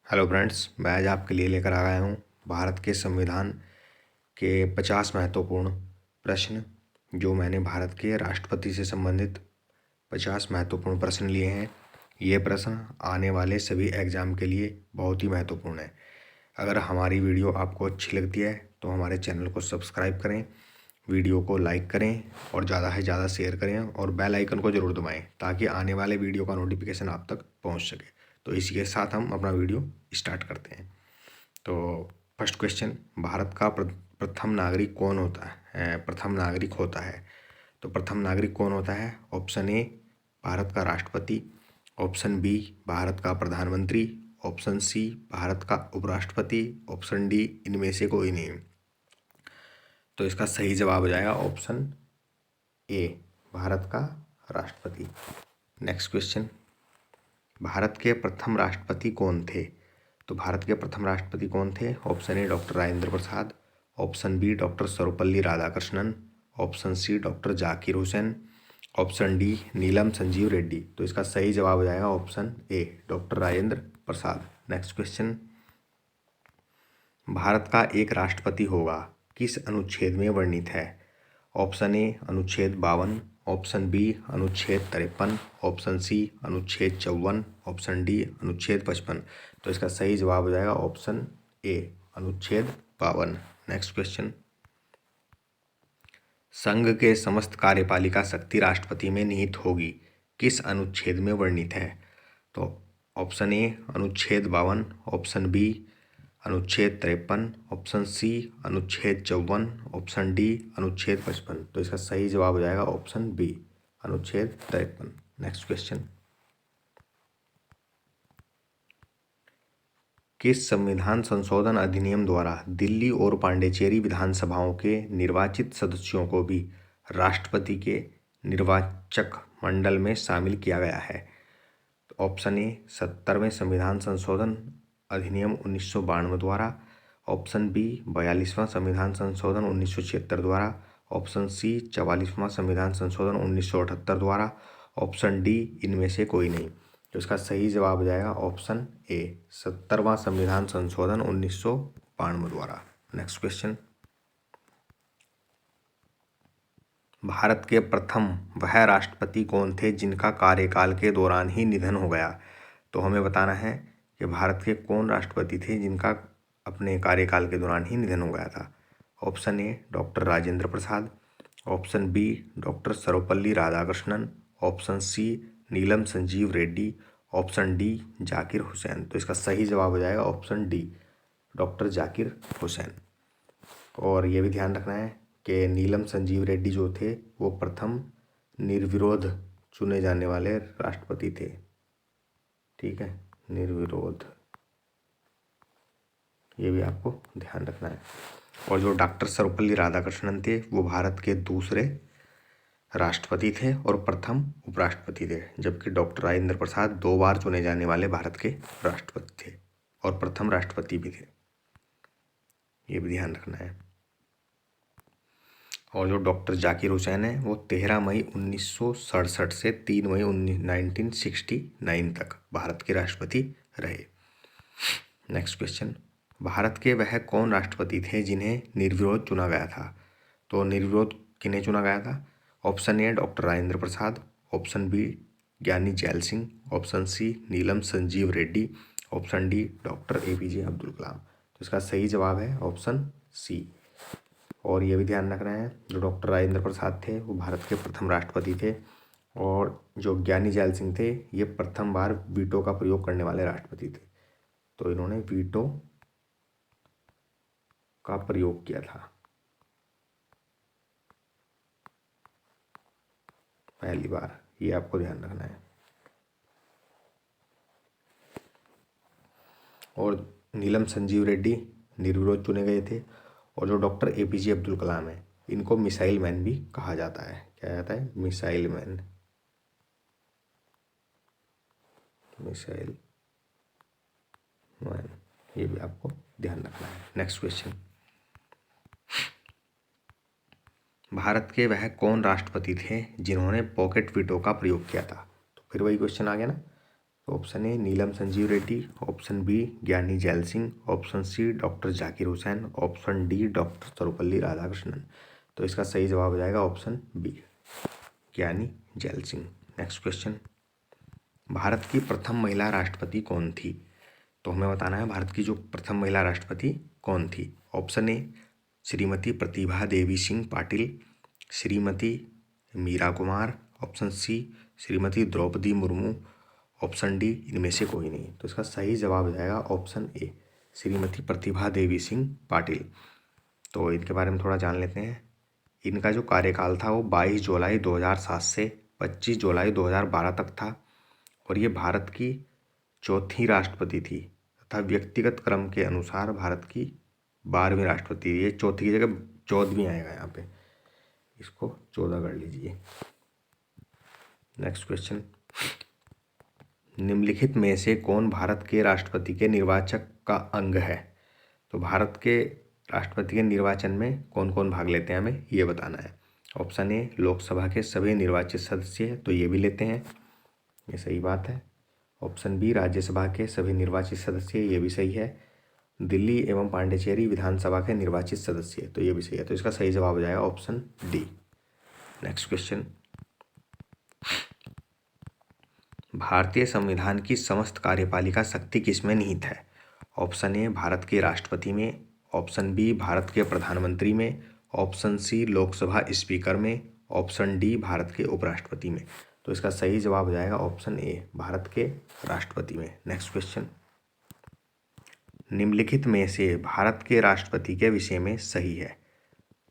Hello friends, मैं आज आपके लिए लेकर आ गया हूँ भारत के संविधान के 50 महत्वपूर्ण प्रश्न। जो मैंने भारत के राष्ट्रपति से संबंधित 50 महत्वपूर्ण प्रश्न लिए हैं। ये प्रश्न आने वाले सभी एग्ज़ाम के लिए बहुत ही महत्वपूर्ण है। अगर हमारी वीडियो आपको अच्छी लगती है तो हमारे चैनल को सब्सक्राइब करें, वीडियो को लाइक करें और ज़्यादा से ज़्यादा शेयर करें और बेल आइकन को ज़रूर दबाएं ताकि आने वाले वीडियो का नोटिफिकेशन आप तक पहुंच सके। तो इसी के साथ हम अपना वीडियो स्टार्ट करते हैं। तो फर्स्ट क्वेश्चन, भारत का प्रथम नागरिक कौन होता है? प्रथम नागरिक होता है तो प्रथम नागरिक कौन होता है? ऑप्शन ए भारत का राष्ट्रपति, ऑप्शन बी भारत का प्रधानमंत्री, ऑप्शन सी भारत का उपराष्ट्रपति, ऑप्शन डी इनमें से कोई नहीं। तो इसका सही जवाब हो जाएगा ऑप्शन ए, भारत का राष्ट्रपति। नेक्स्ट क्वेश्चन, भारत के प्रथम राष्ट्रपति कौन थे? तो भारत के प्रथम राष्ट्रपति कौन थे? Option A doctor Rajendra Prasad, option B doctor Sarvepalli Radhakrishnan, option C doctor Zakir Hussain, option D Neelam Sanjiva Reddy. तो इसका सही जवाब हो जाएगा option A, doctor Rajendra Prasad. Next question, Bharat का एक राष्ट्रपति होगा किस अनुच्छेद में वर्णित है? ऑप्शन ए अनुच्छेद 52, ऑप्शन बी अनुच्छेद 53, ऑप्शन सी अनुच्छेद 54, ऑप्शन डी अनुच्छेद 55। तो इसका सही जवाब हो जाएगा ऑप्शन ए, अनुच्छेद 52। नेक्स्ट क्वेश्चन, संघ के समस्त कार्यपालिका शक्ति राष्ट्रपति में निहित होगी किस अनुच्छेद में वर्णित है? तो ऑप्शन ए अनुच्छेद 52, ऑप्शन बी अनुच्छेद 53, ऑप्शन सी अनुच्छेद 54, ऑप्शन डी अनुच्छेद 55। तो इसका सही जवाब हो जाएगा ऑप्शन बी, अनुच्छेद 53। नेक्स्ट क्वेश्चन, किस संविधान संशोधन अधिनियम द्वारा दिल्ली और पांडिचेरी विधानसभाओं के निर्वाचित सदस्यों को भी राष्ट्रपति के निर्वाचक मंडल में शामिल किया गया है? तो ऑप्शन ए 70वें संविधान संशोधन अधिनियम 1992 द्वारा, ऑप्शन बी 42वां संविधान संशोधन 1976 द्वारा, ऑप्शन सी 44वां संविधान संशोधन 1978 द्वारा, ऑप्शन डी इनमें से कोई नहीं। तो इसका सही जवाब हो जाएगा ऑप्शन ए, 70वां संविधान संशोधन 1992 द्वारा। नेक्स्ट क्वेश्चन, भारत के प्रथम वह राष्ट्रपति कौन थे जिनका कार्यकाल के दौरान ही निधन हो गया? तो हमें बताना है कि भारत के कौन राष्ट्रपति थे जिनका अपने कार्यकाल के दौरान ही निधन हो गया था। Option A doctor Rajendra Prasad, option B doctor Sarvepalli Radhakrishnan, option C Neelam Sanjiva Reddy, option D Zakir Husain. तो इसका सही जवाब हो जाएगा option D, doctor Zakir Husain. और ये भी ध्यान रखना है कि नीलम संजीव रेड्डी जो थे वो प्रथम निर्विरोध चुने जाने वाले राष्ट्रपति थे। ठीक है, निर्विरोध, ये भी आपको ध्यान रखना है। और जो डॉक्टर सर्वपल्ली राधाकृष्णन थे वो भारत के दूसरे राष्ट्रपति थे और प्रथम उपराष्ट्रपति थे, जबकि डॉक्टर राजेंद्र प्रसाद 2 बार चुने जाने वाले भारत के राष्ट्रपति थे और प्रथम राष्ट्रपति भी थे। ये भी ध्यान रखना है। और जो डॉक्टर जाकिर हुसैन है वो 13 मई 1967 से 3 मई 1969 तक भारत के राष्ट्रपति रहे। नेक्स्ट क्वेश्चन, भारत के वह कौन राष्ट्रपति थे जिन्हें निर्विरोध चुना गया था? तो निर्विरोध किन्हें चुना गया था? Option A doctor Rajendra Prasad, option B Giani Zail Singh, option C Neelam Sanjiva Reddy, option D doctor APJ Abdul Kalam. तो इसका सही जवाब है ऑप्शन सी। और ये भी ध्यान रखना है, जो डॉक्टर राजेंद्र प्रसाद थे वो भारत के प्रथम राष्ट्रपति थे और जो ज्ञानी जैल सिंह थे ये प्रथम बार वीटो का प्रयोग करने वाले राष्ट्रपति थे। तो इन्होंने वीटो का प्रयोग किया था पहली बार, ये आपको ध्यान रखना है। और नीलम संजीव रेड्डी निर्विरोध चुने गए थे। और जो डॉक्टर APJ अब्दुल कलाम है इनको मिसाइल मैन भी कहा जाता है। क्या जाता है? मिसाइल मैन, मिसाइल मैन, ये भी आपको ध्यान रखना है। नेक्स्ट क्वेश्चन, भारत के वह कौन राष्ट्रपति थे जिन्होंने पॉकेट वीटो का प्रयोग किया था? तो फिर वही क्वेश्चन आ गया ना, तो option A Neelam Sanjiva Reddy, option B Giani Zail Singh, option C doctor Zakir Hussain, option D doctor Sarvepalli Radhakrishnan. तो इसका सही जवाब हो जाएगा option B Giani Zail Singh. Next question, Bharat की प्रथम महिला राष्ट्रपति कौन थी? तो हमें बताना है भारत की जो प्रथम महिला राष्ट्रपति कौन थी। Option A Shrimati Pratibha Devi Singh Patil, Shrimati Meira Kumar, option C Shrimati Draupadi Murmu, option D इनमें से कोई नहीं। तो इसका सही जवाब हो जाएगा ऑप्शन ए श्रीमती प्रतिभा देवी सिंह पाटिल। तो इनके बारे में थोड़ा जान लेते हैं। इनका जो कार्यकाल था वो 22 जुलाई 2007 से 25 जुलाई 2012 तक था और ये भारत की चौथी राष्ट्रपति थी तथा व्यक्तिगत क्रम के अनुसार भारत की 12वीं राष्ट्रपति। ये चौथी की जगह 14वीं आएगा यहाँ पे, इसको 14 कर लीजिए। नेक्स्ट क्वेश्चन, निम्नलिखित में से कौन भारत के राष्ट्रपति के निर्वाचक का अंग है? तो भारत के राष्ट्रपति के निर्वाचन में कौन कौन भाग लेते हैं हमें ये बताना है। ऑप्शन ए लोकसभा के सभी निर्वाचित सदस्य, तो ये भी लेते हैं, ये सही बात है। ऑप्शन बी राज्यसभा के सभी निर्वाचित सदस्य, ये भी सही है। दिल्ली एवं पांडिचेरी विधानसभा के निर्वाचित सदस्य, तो ये भी सही है। तो इसका सही जवाब हो जाएगा ऑप्शन डी। नेक्स्ट क्वेश्चन, भारतीय संविधान की समस्त कार्यपालिका शक्ति किसमें निहित है? ऑप्शन ए भारत के राष्ट्रपति में, ऑप्शन बी भारत के प्रधानमंत्री में, ऑप्शन सी लोकसभा स्पीकर में, ऑप्शन डी भारत के उपराष्ट्रपति में। तो इसका सही जवाब हो जाएगा ऑप्शन ए भारत के राष्ट्रपति में। नेक्स्ट क्वेश्चन, निम्नलिखित में से भारत के राष्ट्रपति के विषय में सही है?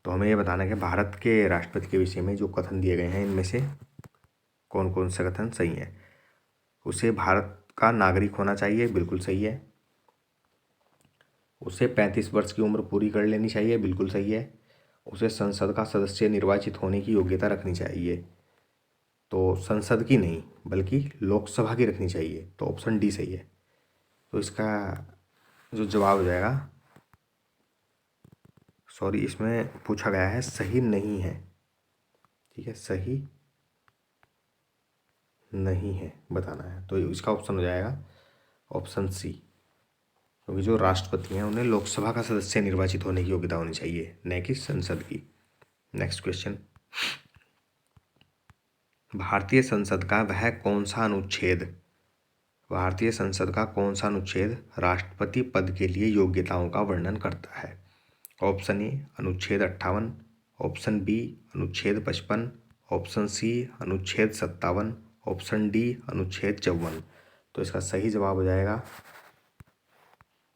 तो हमें ये बताना है कि भारत के राष्ट्रपति के विषय में जो कथन दिए गए हैं इनमें से कौन कौन से कथन सही हैं। उसे भारत का नागरिक होना चाहिए, बिल्कुल सही है। उसे 35 वर्ष की उम्र पूरी कर लेनी चाहिए, बिल्कुल सही है। उसे संसद का सदस्य निर्वाचित होने की योग्यता रखनी चाहिए, तो संसद की नहीं बल्कि लोकसभा की रखनी चाहिए, तो ऑप्शन डी सही है। तो इसका जो जवाब हो जाएगा, सॉरी इसमें पूछा गया है सही नहीं है, ठीक है, सही नहीं है बताना है, तो इसका ऑप्शन हो जाएगा ऑप्शन सी, क्योंकि जो राष्ट्रपति हैं उन्हें लोकसभा का सदस्य निर्वाचित होने की योग्यता होनी चाहिए, न कि संसद की। नेक्स्ट क्वेश्चन, भारतीय संसद का वह कौन सा अनुच्छेद, भारतीय संसद का कौन सा अनुच्छेद राष्ट्रपति पद के लिए योग्यताओं का वर्णन करता है? ऑप्शन ए अनुच्छेद 58, ऑप्शन बी अनुच्छेद 55, ऑप्शन सी अनुच्छेद 57, ऑप्शन डी अनुच्छेद 54। तो इसका सही जवाब हो जाएगा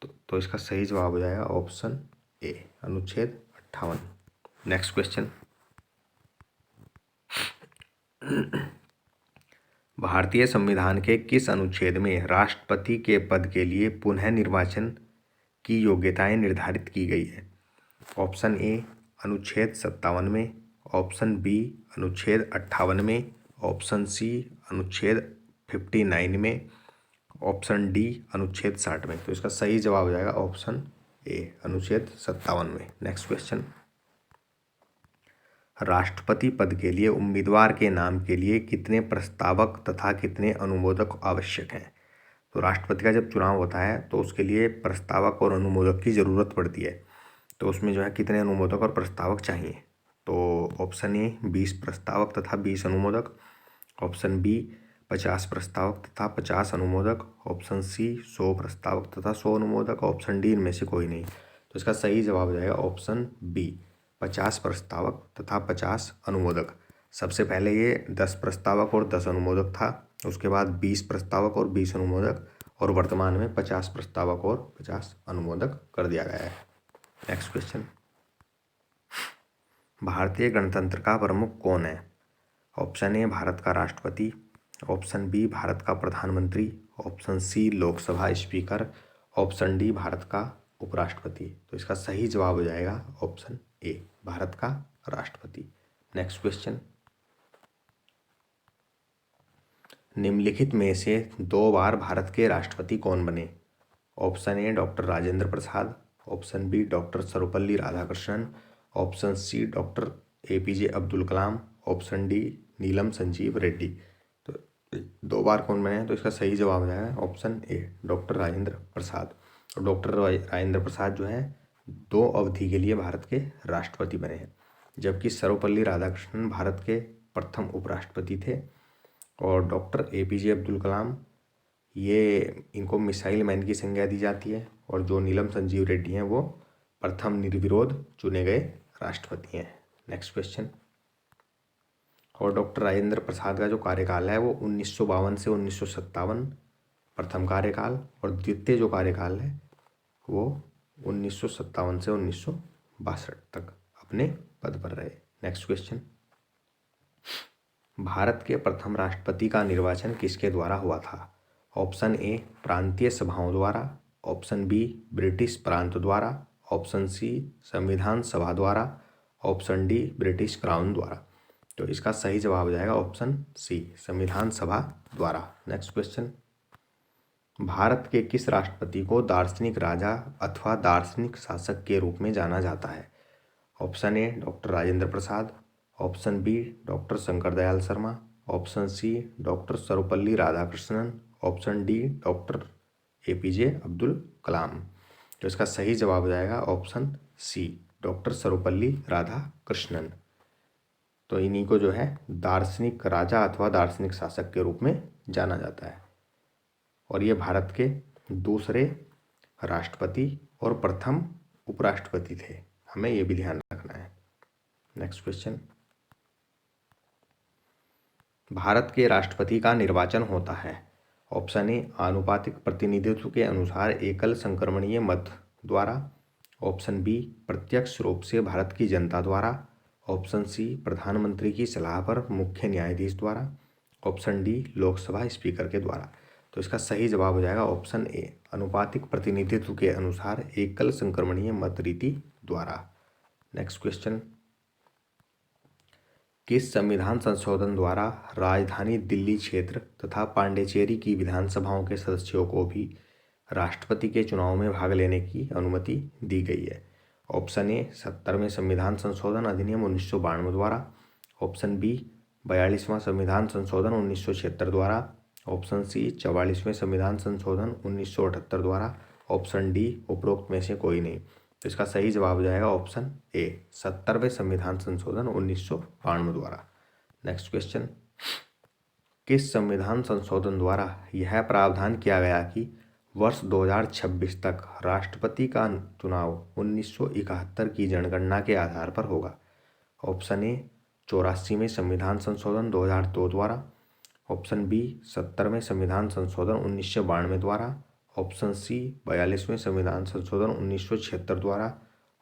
तो इसका सही जवाब हो जाएगा ऑप्शन ए अनुच्छेद 58। नेक्स्ट क्वेश्चन, भारतीय संविधान के किस अनुच्छेद में राष्ट्रपति के पद के लिए पुनः निर्वाचन की योग्यताएं निर्धारित की गई है? ऑप्शन ए अनुच्छेद 57 में, ऑप्शन बी अनुच्छेद 58 में, ऑप्शन सी अनुच्छेद 59 में, ऑप्शन डी अनुच्छेद 60 में। तो इसका सही जवाब हो जाएगा ऑप्शन ए अनुच्छेद 57 में। नेक्स्ट क्वेश्चन, राष्ट्रपति पद के लिए उम्मीदवार के नाम के लिए कितने प्रस्तावक तथा कितने अनुमोदक आवश्यक हैं? तो राष्ट्रपति का जब चुनाव होता है तो उसके लिए प्रस्तावक और अनुमोदक की ज़रूरत पड़ती है, तो उसमें जो है कितने अनुमोदक और प्रस्तावक चाहिए? तो ऑप्शन ए 20 प्रस्तावक तथा 20 अनुमोदक, ऑप्शन बी 50 प्रस्तावक तथा 50 अनुमोदक, ऑप्शन सी 100 प्रस्तावक तथा 100 अनुमोदक, ऑप्शन डी इनमें से कोई नहीं। तो इसका सही जवाब हो जाएगा ऑप्शन बी 50 प्रस्तावक तथा 50 अनुमोदक। सबसे पहले ये 10 प्रस्तावक और 10 अनुमोदक था, उसके बाद 20 प्रस्तावक और 20 अनुमोदक, और वर्तमान में 50 प्रस्तावक और 50 अनुमोदक कर दिया गया है। नेक्स्ट क्वेश्चन, भारतीय गणतंत्र का प्रमुख कौन है? ऑप्शन ए भारत का राष्ट्रपति, ऑप्शन बी भारत का प्रधानमंत्री, option C Lok Sabha speaker, option D Bharat का उपराष्ट्रपति। तो इसका सही जवाब हो जाएगा ऑप्शन ए भारत का राष्ट्रपति। नेक्स्ट क्वेश्चन, निम्नलिखित में से 2 बार भारत के राष्ट्रपति कौन बने? Option A doctor Rajendra Prasad, option B doctor Sarvepalli Radhakrishnan, option C doctor APJ Abdul Kalam, option D Neelam Sanjiva Reddy. तो 2 बार कौन बने हैं? तो इसका सही जवाब हो जाएगा ऑप्शन ए, डॉक्टर राजेंद्र प्रसाद। और डॉक्टर राजेंद्र प्रसाद जो है 2 अवधि के लिए भारत के राष्ट्रपति बने हैं, जबकि सर्वपल्ली राधाकृष्णन भारत के प्रथम उपराष्ट्रपति थे। और डॉक्टर APJ अब्दुल कलाम, ये इनको मिसाइल मैन की संज्ञा दी जाती है। और जो नीलम संजीव रेड्डी हैं वो प्रथम निर्विरोध चुने गए राष्ट्रपति हैं। Next question. और डॉक्टर राजेंद्र प्रसाद का जो कार्यकाल है वो 1952 से 1957 प्रथम कार्यकाल, और द्वितीय जो कार्यकाल है वो 1957 से 1962 तक अपने पद पर रहे। Next question. भारत के प्रथम राष्ट्रपति का निर्वाचन किसके द्वारा हुआ था? ऑप्शन ए, प्रांतीय सभाओं द्वारा। ऑप्शन बी, ब्रिटिश प्रांत द्वारा। ऑप्शन सी, संविधान सभा द्वारा। ऑप्शन डी, ब्रिटिश क्राउन द्वारा। तो इसका सही जवाब हो जाएगा ऑप्शन सी, संविधान सभा द्वारा। Next question. भारत के किस राष्ट्रपति को दार्शनिक राजा अथवा दार्शनिक शासक के रूप में जाना जाता है? Option A, doctor Rajendra Prasad. Option B, doctor Shankar Dayal Sharma. Option C, doctor Sarvepalli Radhakrishnan. Option D, doctor APJ Abdul Kalam. तो इसका सही जवाब हो जाएगा option C, doctor Sarvepalli Radhakrishnan. तो इन्हीं को जो है दार्शनिक राजा अथवा दार्शनिक शासक के रूप में जाना जाता है। और ये भारत के दूसरे राष्ट्रपति और प्रथम उपराष्ट्रपति थे, हमें ये भी ध्यान रखना है। Next question. भारत के राष्ट्रपति का निर्वाचन होता है। ऑप्शन ए, आनुपातिक प्रतिनिधित्व के अनुसार एकल संक्रमणीय मत द्वारा। ऑप्शन बी, प्रत्यक्ष रूप से भारत की जनता द्वारा। ऑप्शन सी, प्रधानमंत्री की सलाह पर मुख्य न्यायाधीश द्वारा। ऑप्शन डी, लोकसभा स्पीकर के द्वारा। तो इसका सही जवाब हो जाएगा ऑप्शन ए, अनुपातिक प्रतिनिधित्व के अनुसार एकल संक्रमणीय मत रीति द्वारा। Next question. किस संविधान संशोधन द्वारा राजधानी दिल्ली क्षेत्र तथा पांडिचेरी की विधानसभाओं के सदस्यों को भी राष्ट्रपति के चुनाव में भाग लेने की अनुमति दी गई है? ऑप्शन ए, 70वें संविधान संशोधन अधिनियम 1992 द्वारा। ऑप्शन बी, 42वां संविधान संशोधन 1976 द्वारा। ऑप्शन सी, 44वें संविधान संशोधन 1978 द्वारा। ऑप्शन डी, उपरोक्त में से कोई नहीं। तो इसका सही जवाब हो जाएगा ऑप्शन ए, 70वें संविधान संशोधन 1992 द्वारा। Next question. किस संविधान संशोधन द्वारा यह प्रावधान किया गया कि वर्ष 2026 तक राष्ट्रपति का चुनाव 1971 की जनगणना के आधार पर होगा? ऑप्शन ए, 84वें संविधान संशोधन 2002 द्वारा। ऑप्शन बी, 70वें संविधान संशोधन 1992 द्वारा। ऑप्शन सी, 42वें संविधान संशोधन 1976 द्वारा।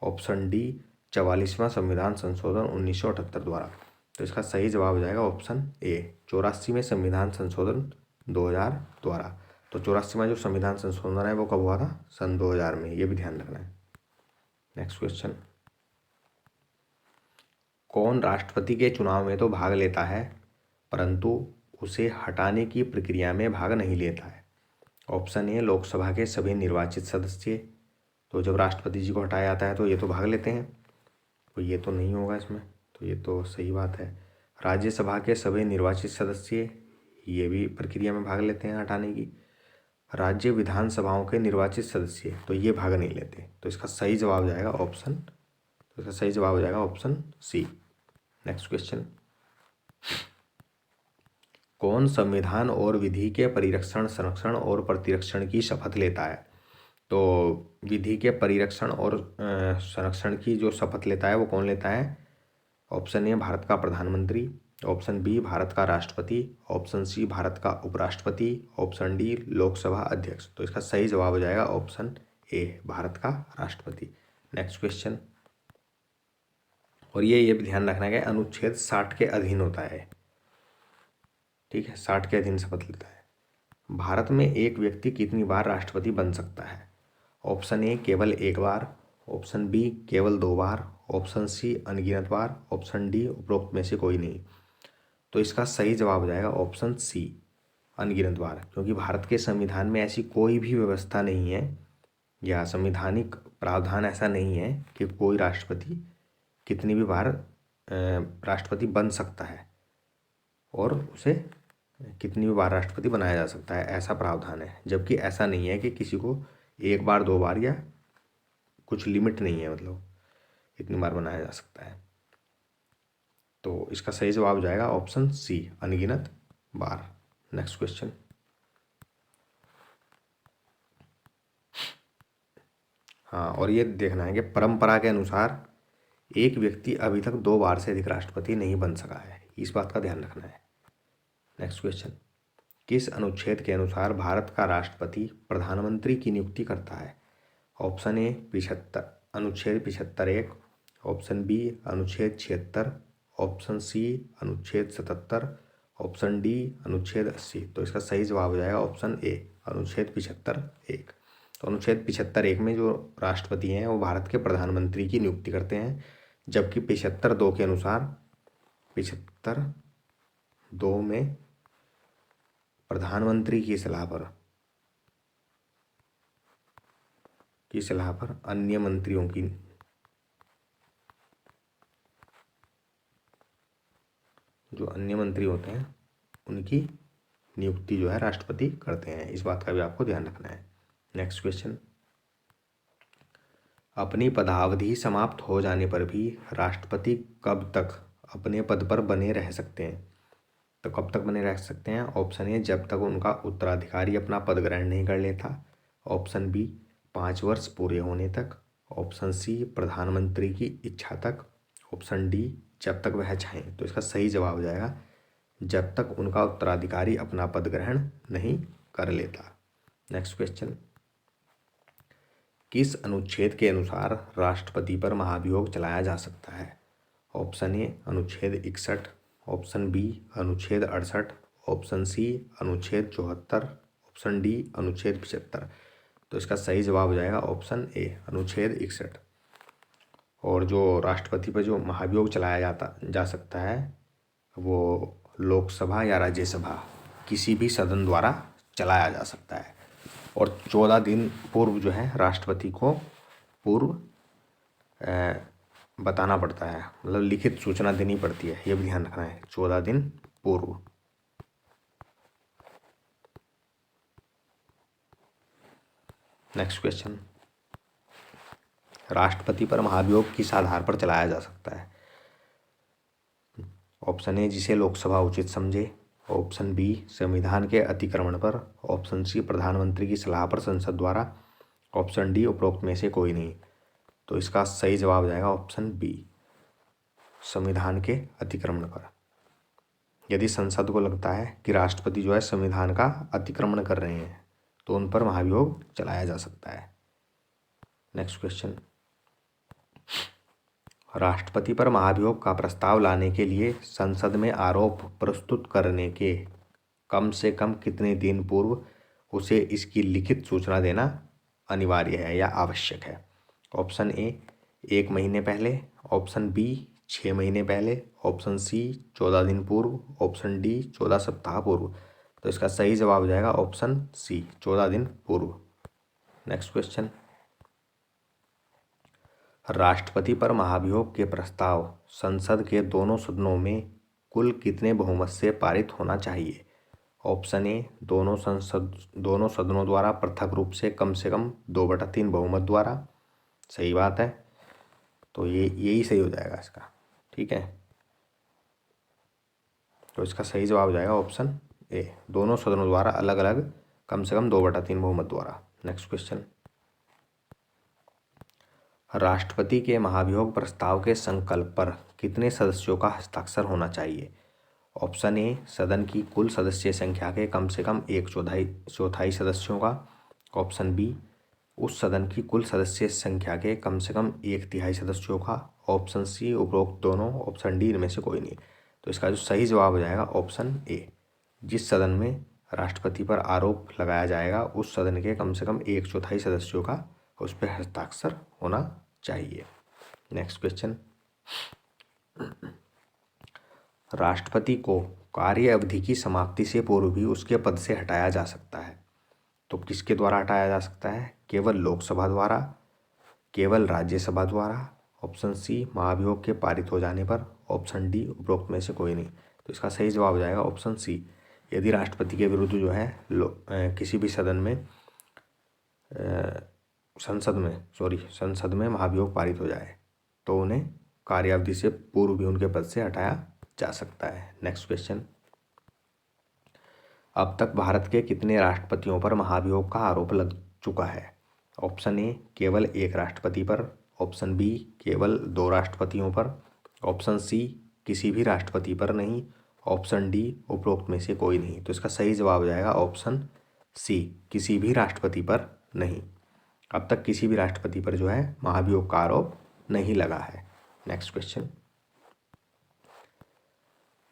ऑप्शन डी, 44वां संविधान संशोधन 1978 द्वारा। तो इसका सही जवाब हो जाएगा ऑप्शन ए, 84वें संविधान संशोधन 2000 द्वारा। तो 84वां जो संविधान संशोधन है वो कब हुआ था? सन 2000 में, ये भी ध्यान रखना है। Next question. कौन राष्ट्रपति के चुनाव में तो भाग लेता है परंतु उसे हटाने की प्रक्रिया में भाग नहीं लेता है? ऑप्शन ए, लोकसभा के सभी निर्वाचित सदस्य। तो जब राष्ट्रपति जी को हटाया जाता है तो ये तो भाग लेते हैं, तो ये तो नहीं होगा इसमें, तो ये तो सही बात है। राज्यसभा के सभी निर्वाचित सदस्य, ये भी प्रक्रिया में भाग लेते हैं हटाने की। राज्य विधानसभाओं के निर्वाचित सदस्य, तो ये भाग नहीं लेते। तो इसका सही जवाब हो जाएगा ऑप्शन, तो इसका सही जवाब हो जाएगा ऑप्शन सी। Next question. कौन संविधान और विधि के परिरक्षण, संरक्षण और प्रतिरक्षण की शपथ लेता है? तो विधि के परिरक्षण और संरक्षण की जो शपथ लेता है वो कौन लेता है? ऑप्शन ए, भारत का प्रधानमंत्री। ऑप्शन बी, भारत का राष्ट्रपति। ऑप्शन सी, भारत का उपराष्ट्रपति। ऑप्शन डी, लोकसभा अध्यक्ष। तो इसका सही जवाब हो जाएगा ऑप्शन ए, भारत का राष्ट्रपति। Next question. और ये भी ध्यान रखना है कि अनुच्छेद 60 के अधीन होता है, ठीक है, 60 के अधीन शपथ लेता है। भारत में एक व्यक्ति कितनी बार राष्ट्रपति बन सकता है? ऑप्शन ए, केवल 1 बार। ऑप्शन बी, केवल 2 बार। ऑप्शन सी, अनगिनत बार। ऑप्शन डी, उपरोक्त में से कोई नहीं। तो इसका सही जवाब हो जाएगा ऑप्शन सी, अनगिनत बार, क्योंकि भारत के संविधान में ऐसी कोई भी व्यवस्था नहीं है या संवैधानिक प्रावधान ऐसा नहीं है कि कोई राष्ट्रपति कितनी भी बार राष्ट्रपति बन सकता है और उसे कितनी भी बार राष्ट्रपति बनाया जा सकता है, ऐसा प्रावधान है। जबकि ऐसा नहीं है कि किसी को एक बार, दो बार, या कुछ लिमिट नहीं है, मतलब इतनी बार बनाया जा सकता है। तो इसका सही जवाब हो जाएगा ऑप्शन सी, अनगिनत बार। Next question. हाँ, और ये देखना है कि परंपरा के अनुसार एक व्यक्ति अभी तक 2 बार से अधिक राष्ट्रपति नहीं बन सका है, इस बात का ध्यान रखना है। Next question. किस अनुच्छेद के अनुसार भारत का राष्ट्रपति प्रधानमंत्री की नियुक्ति करता है? ऑप्शन ए 75, अनुच्छेद 75(1), ऑप्शन बी अनुच्छेद 76, ऑप्शन सी अनुच्छेद 77, ऑप्शन डी अनुच्छेद 80। तो इसका सही जवाब हो जाएगा ऑप्शन ए, अनुच्छेद 75(1). तो अनुच्छेद 75(1) में जो राष्ट्रपति हैं वो भारत के प्रधानमंत्री की नियुक्ति करते हैं, जबकि 75(2) के अनुसार 75(2) में प्रधानमंत्री की सलाह पर अन्य मंत्रियों की जो अन्य मंत्री होते हैं उनकी नियुक्ति जो है राष्ट्रपति करते हैं, इस बात का भी आपको ध्यान रखना है। Next question. अपनी पदावधि समाप्त हो जाने पर भी राष्ट्रपति कब तक अपने पद पर बने रह सकते हैं? तो कब तक बने रह सकते हैं? ऑप्शन ए, जब तक उनका उत्तराधिकारी अपना पद ग्रहण नहीं कर लेता। ऑप्शन बी, 5 वर्ष पूरे होने तक। ऑप्शन सी, प्रधानमंत्री की इच्छा तक। ऑप्शन डी, जब तक वह चाहें। तो इसका सही जवाब हो जाएगा जब तक उनका उत्तराधिकारी अपना पद ग्रहण नहीं कर लेता। Next question. किस अनुच्छेद के अनुसार राष्ट्रपति पर महाभियोग चलाया जा सकता है? ऑप्शन ए अनुच्छेद 61, ऑप्शन बी अनुच्छेद 68, ऑप्शन सी अनुच्छेद 74, ऑप्शन डी अनुच्छेद 75। तो इसका सही जवाब हो जाएगा ऑप्शन ए, अनुच्छेद 61। और जो राष्ट्रपति पर जो महाभियोग चलाया जा सकता है वो लोकसभा या राज्यसभा, किसी भी सदन द्वारा चलाया जा सकता है। और 14 दिन पूर्व जो है राष्ट्रपति को पूर्व बताना पड़ता है, मतलब लिखित सूचना देनी पड़ती है, ये भी ध्यान रखना है, 14 दिन पूर्व। Next question. राष्ट्रपति पर महाभियोग किस आधार पर चलाया जा सकता है? ऑप्शन ए, जिसे लोकसभा उचित समझे। ऑप्शन बी, संविधान के अतिक्रमण पर। ऑप्शन सी, प्रधानमंत्री की सलाह पर संसद द्वारा। ऑप्शन डी, उपरोक्त में से कोई नहीं। तो इसका सही जवाब हो जाएगा ऑप्शन बी, संविधान के अतिक्रमण पर। यदि संसद को लगता है कि राष्ट्रपति जो है संविधान का अतिक्रमण कर रहे हैं तो उन पर महाभियोग चलाया जा सकता है। Next question. राष्ट्रपति पर महाभियोग का प्रस्ताव लाने के लिए संसद में आरोप प्रस्तुत करने के कम से कम कितने दिन पूर्व उसे इसकी लिखित सूचना देना अनिवार्य है या आवश्यक है? ऑप्शन ए, 1 महीने पहले। ऑप्शन बी, 6 महीने पहले। ऑप्शन सी, 14 दिन पूर्व। ऑप्शन डी, 14 सप्ताह पूर्व। तो इसका सही जवाब हो जाएगा ऑप्शन सी, 14 दिन पूर्व। Next question. राष्ट्रपति पर महाभियोग के प्रस्ताव संसद के दोनों सदनों में कुल कितने बहुमत से पारित होना चाहिए? ऑप्शन ए, दोनों सदनों द्वारा पृथक रूप से कम 2/3 बहुमत द्वारा। सही बात है, तो यही सही हो जाएगा इसका, ठीक है। तो इसका सही जवाब हो जाएगा ऑप्शन ए, दोनों सदनों द्वारा अलग अलग कम से कम 2/3 बहुमत द्वारा। Next question. राष्ट्रपति के महाभियोग प्रस्ताव के संकल्प पर कितने सदस्यों का हस्ताक्षर होना चाहिए? ऑप्शन ए, सदन की कुल सदस्य संख्या के कम से कम 1/4 सदस्यों का। ऑप्शन बी, उस सदन की कुल सदस्य संख्या के कम से कम 1/3 सदस्यों का। ऑप्शन सी, उपरोक्त दोनों। ऑप्शन डी, इनमें से कोई नहीं। तो इसका जो सही जवाब हो जाएगा ऑप्शन ए, जिस सदन में राष्ट्रपति पर आरोप लगाया जाएगा उस सदन के कम से कम 1/4 सदस्यों का उस पर हस्ताक्षर होना चाहिए। Next question. राष्ट्रपति को कार्य अवधि की समाप्ति से पूर्व भी उसके पद से हटाया जा सकता है, तो किसके द्वारा हटाया जा सकता है? केवल लोकसभा द्वारा, केवल राज्यसभा द्वारा। ऑप्शन सी, महाभियोग के पारित हो जाने पर। ऑप्शन डी, उपरोक्त में से कोई नहीं। तो इसका सही जवाब हो जाएगा ऑप्शन सी, यदि राष्ट्रपति के विरुद्ध जो है किसी भी सदन में संसद में महाभियोग पारित हो जाए तो उन्हें कार्यावधि से पूर्व भी उनके पद से हटाया जा सकता है। नेक्स्ट क्वेश्चन, अब तक भारत के कितने राष्ट्रपतियों पर महाभियोग का आरोप लग चुका है? ऑप्शन ए केवल एक राष्ट्रपति पर, ऑप्शन बी केवल 2 राष्ट्रपतियों पर, ऑप्शन सी किसी भी राष्ट्रपति पर नहीं, ऑप्शन डी उपरोक्त में से कोई नहीं। तो इसका सही जवाब हो जाएगा ऑप्शन सी, किसी भी राष्ट्रपति पर नहीं। अब तक किसी भी राष्ट्रपति पर जो है महाभियोग का आरोप नहीं लगा है। नेक्स्ट क्वेश्चन,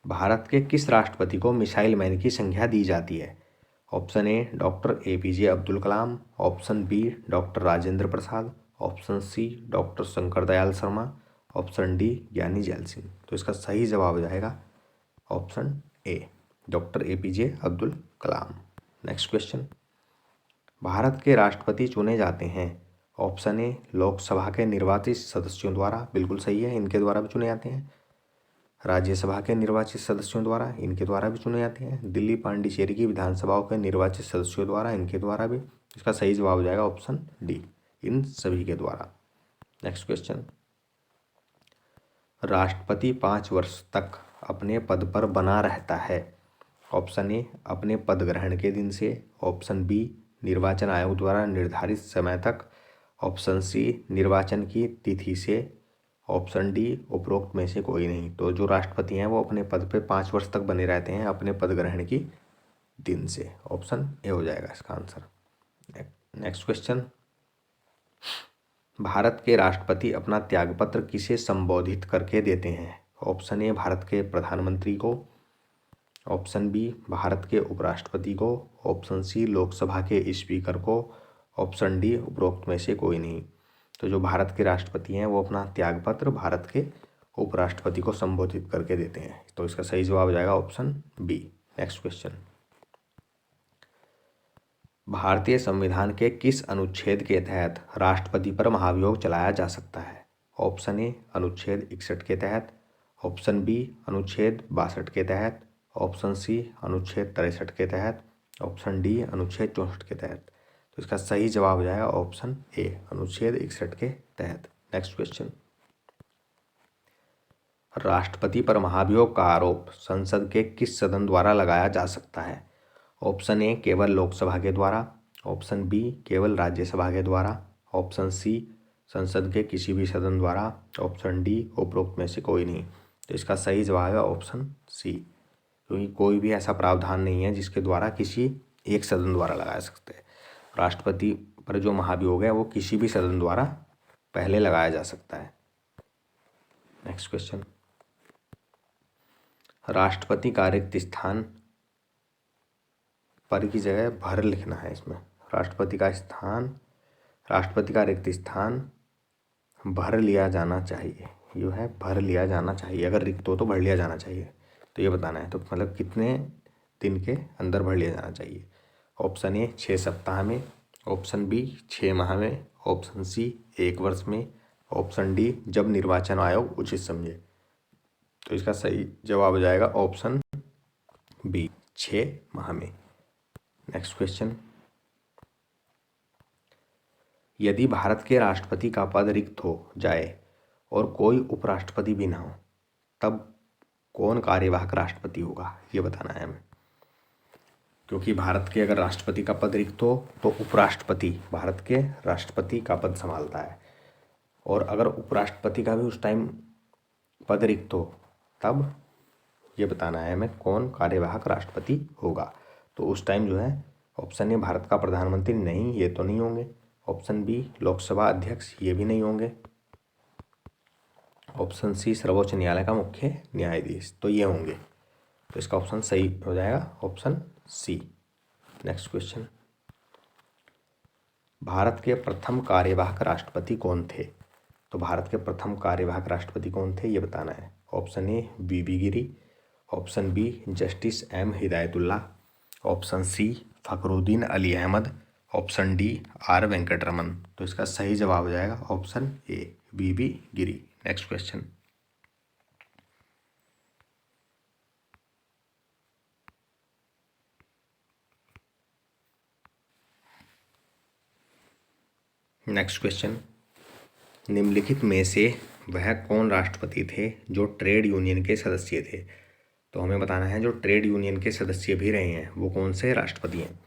भारत के किस राष्ट्रपति को मिसाइल मैन की संज्ञा दी जाती है? Option A doctor APJ Abdul Kalam, option B doctor Rajendra Prasad, option C doctor Shankar Dayal Sharma, option D Giani Zail Singh. तो इसका सही जवाब हो जाएगा option A, doctor APJ Abdul Kalam. Next question, Bharat के राष्ट्रपति चुने जाते हैं? ऑप्शन ए लोकसभा के निर्वाचित सदस्यों द्वारा, बिल्कुल सही है, इनके द्वारा भी चुने जाते हैं। राज्यसभा के निर्वाचित सदस्यों द्वारा, इनके द्वारा भी चुने जाते हैं। दिल्ली पांडिचेरी की विधानसभाओं के निर्वाचित सदस्यों द्वारा, इनके द्वारा भी। इसका सही जवाब हो जाएगा ऑप्शन डी, इन सभी के द्वारा। नेक्स्ट क्वेश्चन, राष्ट्रपति 5 वर्ष तक अपने पद पर बना रहता है? ऑप्शन ए अपने पद ग्रहण के दिन से, ऑप्शन बी निर्वाचन आयोग द्वारा निर्धारित समय तक, ऑप्शन सी निर्वाचन की तिथि से, ऑप्शन डी उपरोक्त में से कोई नहीं। तो जो राष्ट्रपति हैं वो अपने पद पे 5 वर्ष तक बने रहते हैं अपने पद ग्रहण की दिन से। ऑप्शन ए हो जाएगा इसका आंसर। नेक्स्ट क्वेश्चन, भारत के राष्ट्रपति अपना त्यागपत्र किसे संबोधित करके देते हैं? ऑप्शन ए भारत के प्रधानमंत्री को, ऑप्शन बी भारत के उपराष्ट्रपति को, ऑप्शन सी लोकसभा के स्पीकर को, ऑप्शन डी उपरोक्त में से कोई नहीं। तो जो भारत के राष्ट्रपति हैं वो अपना त्यागपत्र भारत के उपराष्ट्रपति को संबोधित करके देते हैं। तो इसका सही जवाब हो जाएगा ऑप्शन बी। नेक्स्ट क्वेश्चन, भारतीय संविधान के किस अनुच्छेद के तहत राष्ट्रपति पर महाभियोग चलाया जा सकता है? ऑप्शन ए अनुच्छेद 61 के तहत, ऑप्शन बी अनुच्छेद 62 के तहत, ऑप्शन सी अनुच्छेद 63 के तहत, ऑप्शन डी अनुच्छेद 64 के तहत। तो इसका सही जवाब हो जाएगा ऑप्शन ए, अनुच्छेद 61 के तहत। नेक्स्ट क्वेश्चन, राष्ट्रपति पर महाभियोग का आरोप संसद के किस सदन द्वारा लगाया जा सकता है? ऑप्शन ए केवल लोकसभा के द्वारा, ऑप्शन बी केवल राज्यसभा के द्वारा, ऑप्शन सी संसद के किसी भी सदन द्वारा, ऑप्शन डी उपरोक्त में से कोई नहीं। तो इसका सही जवाब है ऑप्शन सी, क्योंकि कोई भी ऐसा प्रावधान नहीं है जिसके द्वारा किसी एक सदन द्वारा लगाया सकते हैं। राष्ट्रपति पर जो महाभियोग है वो किसी भी सदन द्वारा पहले लगाया जा सकता है। नेक्स्ट क्वेश्चन, राष्ट्रपति का रिक्त स्थान पर की जगह भर लिखना है इसमें। राष्ट्रपति का रिक्त स्थान भर लिया जाना चाहिए, यो है भर लिया जाना चाहिए। अगर रिक्त हो तो भर लिया जाना चाहिए, तो ये बताना है। तो मतलब कितने दिन के अंदर भर लिया जाना चाहिए? ऑप्शन ए 6 सप्ताह में, ऑप्शन बी 6 माह में, ऑप्शन सी 1 वर्ष में, ऑप्शन डी जब निर्वाचन आयोग उचित समझे। तो इसका सही जवाब हो जाएगा ऑप्शन बी, 6 माह में। नेक्स्ट क्वेश्चन, यदि भारत के राष्ट्रपति का पद रिक्त हो जाए और कोई उपराष्ट्रपति भी ना हो, तब कौन कार्यवाहक राष्ट्रपति होगा, ये बताना है हमें। क्योंकि भारत के अगर राष्ट्रपति का पद रिक्त हो तो उपराष्ट्रपति भारत के राष्ट्रपति का पद संभालता है, और अगर उपराष्ट्रपति का भी उस टाइम पद रिक्त हो तब ये बताना है हमें कौन कार्यवाहक राष्ट्रपति होगा। तो उस टाइम जो है ऑप्शन ए भारत का प्रधानमंत्री, नहीं ये तो नहीं होंगे, ऑप्शन बी लोकसभा अध्यक्ष, ये भी नहीं होंगे, ऑप्शन सी सर्वोच्च न्यायालय का मुख्य न्यायाधीश, तो ये होंगे। तो इसका ऑप्शन सही हो जाएगा option C. Next question, Bharat के प्रथम कार्यवाहक राष्ट्रपति कौन थे? तो भारत के प्रथम कार्यवाहक राष्ट्रपति कौन थे ये बताना है। Option A BB Giri, option B justice M Hidayatullah, option C Fakhruddin Ali Ahmed, option D R Venkataraman. तो इसका सही जवाब हो जाएगा option A, BB Giri. Next question, next question, निम्नलिखित में से वह कौन राष्ट्रपति थे जो ट्रेड यूनियन के सदस्य थे? तो हमें बताना है जो ट्रेड यूनियन के सदस्य भी रहे हैं वो कौन से राष्ट्रपति हैं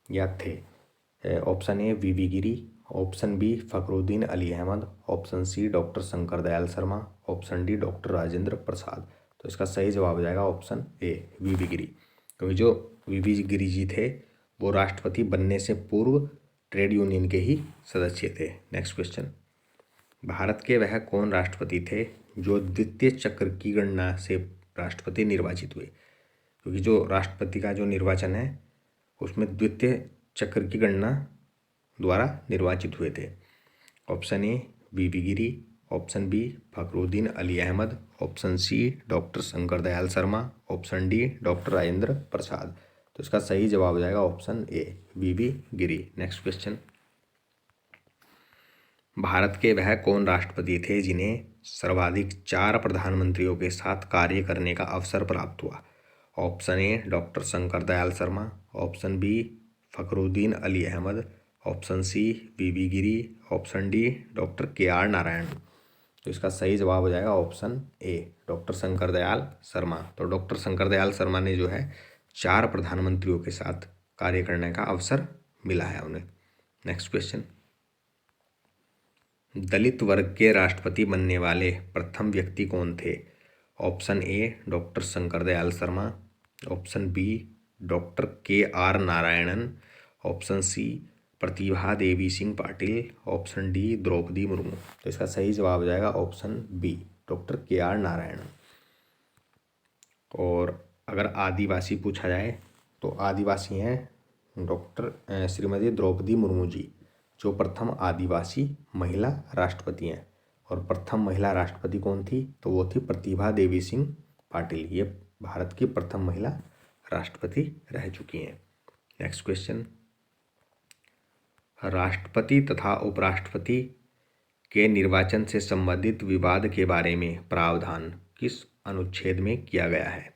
या थे। Option A VV Giri, option B Fakhruddin Ali Ahmed, option C doctor Shankar Dayal Sharma, option D doctor Rajendra Prasad. तो इसका सही जवाब हो जाएगा ऑप्शन ए वीवी गिरी, क्योंकि जो वीवी गिरी जी थे वो राष्ट्रपति बनने से पूर्व ट्रेड यूनियन के ही सदस्य थे। नेक्स्ट क्वेश्चन, भारत के वह कौन राष्ट्रपति थे जो द्वितीय चक्र की गणना से राष्ट्रपति निर्वाचित हुए? क्योंकि जो राष्ट्रपति का जो निर्वाचन है उसमें द्वितीय चक्र की गणना द्वारा निर्वाचित हुए थे। Option A VV Giri, option B Fakhruddin Ali Ahmed, option C doctor Shankar Dayal Sharma, option D doctor Rajendra Prasad. तो इसका सही जवाब हो जाएगा option A VV Giri. Next question, Bharat के वह कौन राष्ट्रपति थे जिन्हें सर्वाधिक 4 प्रधानमंत्रियों के साथ कार्य करने का अवसर प्राप्त हुआ? Option A doctor Shankar Dayal Sharma, option B Fakhruddin Ali Ahmed, option C V V Giri, option D doctor KR Narayan. तो इसका सही जवाब हो जाएगा option A doctor Shankar Dayal Sharma. तो डॉक्टर शंकर दयाल शर्मा ने जो है 4 प्रधानमंत्रियों के साथ कार्य करने का अवसर मिला है उन्हें। नेक्स्ट क्वेश्चन, दलित वर्ग के राष्ट्रपति बनने वाले प्रथम व्यक्ति कौन थे? Option A doctor Shankar Dayal Sharma, option B doctor KR Narayanan, option C Pratibha Devi Singh Patil, option D Draupadi Murmu. तो इसका सही जवाब हो जाएगा option B doctor KR Narayanan. और अगर आदिवासी पूछा जाए तो आदिवासी हैं डॉक्टर श्रीमती द्रौपदी मुर्मू जी, जो प्रथम आदिवासी महिला राष्ट्रपति हैं। और प्रथम महिला राष्ट्रपति कौन थी? तो वो थी प्रतिभा देवी सिंह पाटिल। ये भारत की प्रथम महिला राष्ट्रपति रह चुकी हैं। नेक्स्ट क्वेश्चन, राष्ट्रपति तथा उपराष्ट्रपति के निर्वाचन से संबंधित विवाद के बारे में प्रावधान किस अनुच्छेद में किया गया है?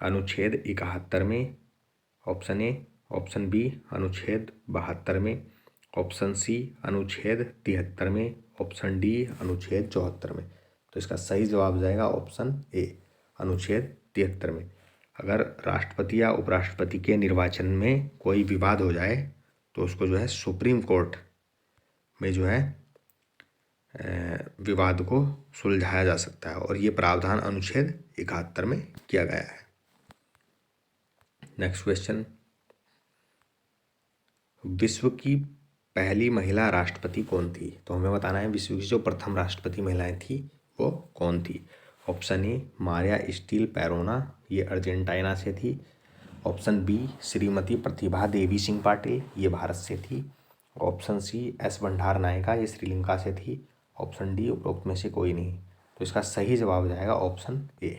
अनुच्छेद 71 में, ऑप्शन ए, ऑप्शन बी अनुच्छेद 72 में, ऑप्शन सी अनुच्छेद 73 में, ऑप्शन डी अनुच्छेद 74 में। तो इसका सही जवाब हो जाएगा ऑप्शन ए अनुच्छेद 73 में। अगर राष्ट्रपति या उपराष्ट्रपति के निर्वाचन में कोई विवाद हो जाए तो उसको जो है सुप्रीम कोर्ट में जो है विवाद को सुलझाया जा सकता है, और ये प्रावधान अनुच्छेद 71 में किया गया है। नेक्स्ट क्वेश्चन, विश्व की पहली महिला राष्ट्रपति कौन थी? तो हमें बताना है विश्व की जो प्रथम राष्ट्रपति महिलाएं थी वो कौन थी। ऑप्शन ए मारिया स्टील पैरोना, ये अर्जेंटीना से थी। ऑप्शन बी श्रीमती प्रतिभा देवी सिंह पाटिल, ये भारत से थी। ऑप्शन सी एस भंडार नायका, ये श्रीलंका से थी। ऑप्शन डी उपरोक्त में से कोई नहीं। तो इसका सही जवाब हो जाएगा ऑप्शन ए,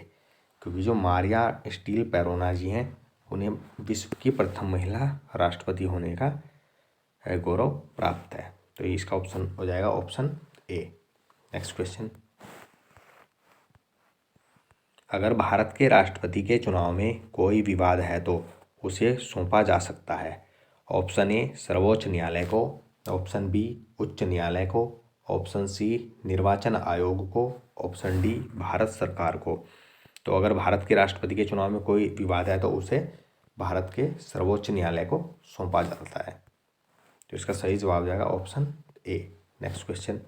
क्योंकि जो मारिया स्टील पैरोना जी हैं उन्हें विश्व की प्रथम महिला राष्ट्रपति होने का गौरव प्राप्त है। तो इसका ऑप्शन हो जाएगा ऑप्शन ए। नेक्स्ट क्वेश्चन, अगर भारत के राष्ट्रपति के चुनाव में कोई विवाद है तो उसे सौंपा जा सकता है। ऑप्शन ए सर्वोच्च न्यायालय को, ऑप्शन बी उच्च न्यायालय को, ऑप्शन सी निर्वाचन आयोग को, ऑप्शन डी भारत सरकार को। तो अगर भारत के राष्ट्रपति के चुनाव में कोई विवाद है तो उसे भारत के सर्वोच्च न्यायालय को सौंपा जाता है। तो इसका सही जवाब हो जाएगा ऑप्शन ए। नेक्स्ट क्वेश्चन,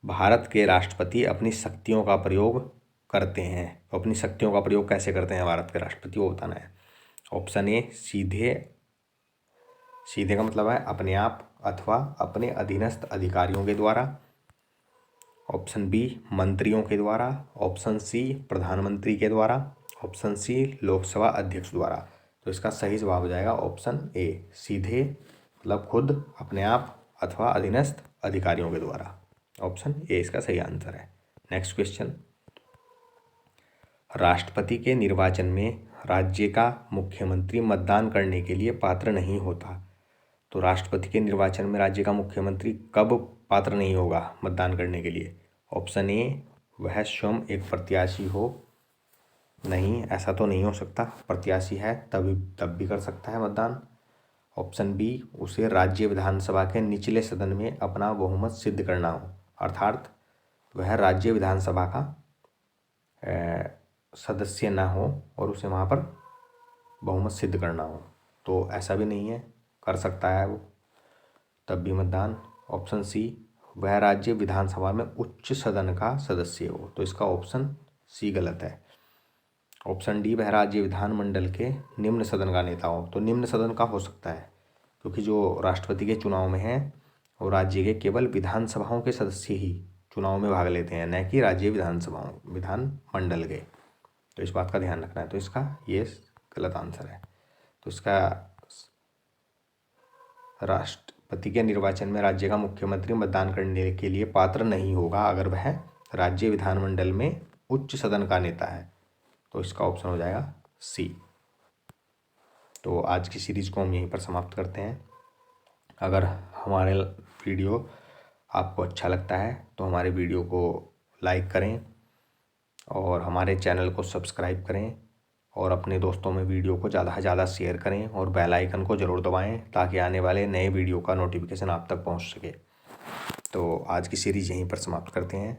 भारत के राष्ट्रपति अपनी शक्तियों का प्रयोग करते हैं, तो अपनी शक्तियों का प्रयोग कैसे करते हैं भारत के राष्ट्रपति, वो बताना है। ऑप्शन ए सीधे, सीधे का मतलब है अपने आप अथवा अपने अधीनस्थ अधिकारियों के द्वारा। ऑप्शन बी मंत्रियों के द्वारा, ऑप्शन सी प्रधानमंत्री के द्वारा, ऑप्शन सी लोकसभा अध्यक्ष द्वारा। तो इसका सही जवाब हो जाएगा ऑप्शन ए सीधे, मतलब खुद अपने आप अथवा अधीनस्थ अधिकारियों के द्वारा। ऑप्शन ए इसका सही आंसर है। नेक्स्ट क्वेश्चन, राष्ट्रपति के निर्वाचन में राज्य का मुख्यमंत्री मतदान करने के लिए पात्र नहीं होता। तो राष्ट्रपति के निर्वाचन में राज्य का मुख्यमंत्री कब पात्र नहीं होगा मतदान करने के लिए? ऑप्शन ए वह स्वयं एक प्रत्याशी हो, नहीं ऐसा तो नहीं हो सकता, प्रत्याशी है तब भी कर सकता है मतदान। ऑप्शन बी, उसे राज्य विधानसभा के निचले सदन में अपना बहुमत सिद्ध करना हो, अर्थात वह राज्य विधानसभा का सदस्य ना हो और उसे वहाँ पर बहुमत सिद्ध करना हो। तो ऐसा भी नहीं है, कर सकता है वो, तब भी मतदान। ऑप्शन सी, वह राज्य विधानसभा में उच्च सदन का सदस्य हो, तो इसका ऑप्शन सी गलत है। ऑप्शन डी, वह राज्य विधानमंडल के निम्न सदन का नेता हो, तो निम्न सदन का हो सकता है क्योंकि जो राष्ट्रपति के चुनाव में है वो राज्य के केवल विधानसभाओं के सदस्य ही चुनाव में भाग लेते हैं, न कि राज्य विधानसभाओं विधानमंडल के। तो इस बात का ध्यान रखना है। तो इसका ये गलत आंसर है। तो इसका राष्ट्रपति के निर्वाचन में राज्य का मुख्यमंत्री मतदान करने के लिए पात्र नहीं होगा अगर वह राज्य विधानमंडल में उच्च सदन का नेता है। तो इसका ऑप्शन हो जाएगा सी। तो आज की सीरीज़ को हम यहीं पर समाप्त करते हैं। अगर हमारे वीडियो आपको अच्छा लगता है तो हमारे वीडियो को लाइक करें और हमारे चैनल को सब्सक्राइब करें और अपने दोस्तों में वीडियो को ज़्यादा से ज़्यादा शेयर करें और बेल आइकन को ज़रूर दबाएं ताकि आने वाले नए वीडियो का नोटिफिकेशन आप तक पहुंच सके। तो आज की सीरीज़ यहीं पर समाप्त करते हैं।